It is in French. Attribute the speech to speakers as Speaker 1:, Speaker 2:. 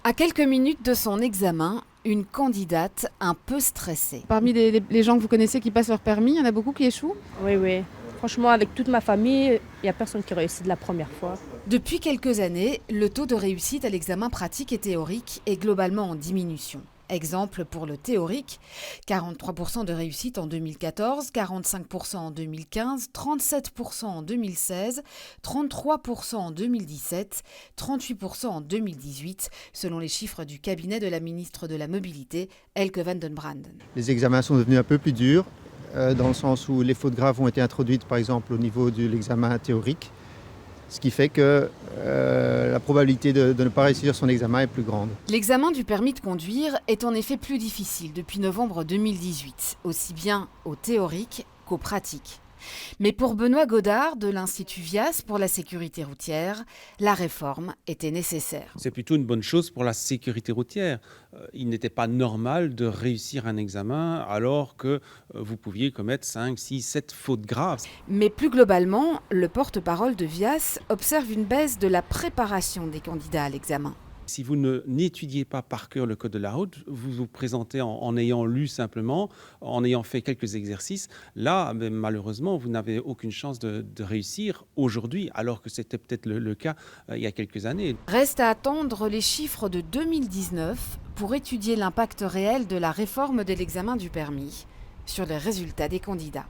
Speaker 1: À quelques minutes de son examen, une candidate un peu stressée.
Speaker 2: Parmi les gens que vous connaissez qui passent leur permis, il y en a beaucoup qui échouent?
Speaker 3: Oui, oui. Franchement, avec toute ma famille, il n'y a personne qui réussit de la première fois.
Speaker 1: Depuis quelques années, le taux de réussite à l'examen pratique et théorique est globalement en diminution. Exemple pour le théorique, 43% de réussite en 2014, 45% en 2015, 37% en 2016, 33% en 2017, 38% en 2018, selon les chiffres du cabinet de la ministre de la Mobilité, Elke van den Branden.
Speaker 4: Les examens sont devenus un peu plus durs, dans le sens où les fautes graves ont été introduites, par exemple, au niveau de l'examen théorique, ce qui fait que la probabilité de ne pas réussir son examen est plus grande.
Speaker 1: L'examen du permis de conduire est en effet plus difficile depuis novembre 2018, aussi bien au théorique qu'au pratique. Mais pour Benoît Godard de l'Institut Vias pour la sécurité routière, la réforme était nécessaire.
Speaker 5: C'est plutôt une bonne chose pour la sécurité routière. Il n'était pas normal de réussir un examen alors que vous pouviez commettre 5, 6, 7 fautes graves.
Speaker 1: Mais plus globalement, le porte-parole de Vias observe une baisse de la préparation des candidats à l'examen.
Speaker 5: Si vous n'étudiez pas par cœur le code de la route, vous vous présentez en ayant lu simplement, en ayant fait quelques exercices. Là, malheureusement, vous n'avez aucune chance de réussir aujourd'hui, alors que c'était peut-être le cas il y a quelques années.
Speaker 1: Reste à attendre les chiffres de 2019 pour étudier l'impact réel de la réforme de l'examen du permis sur les résultats des candidats.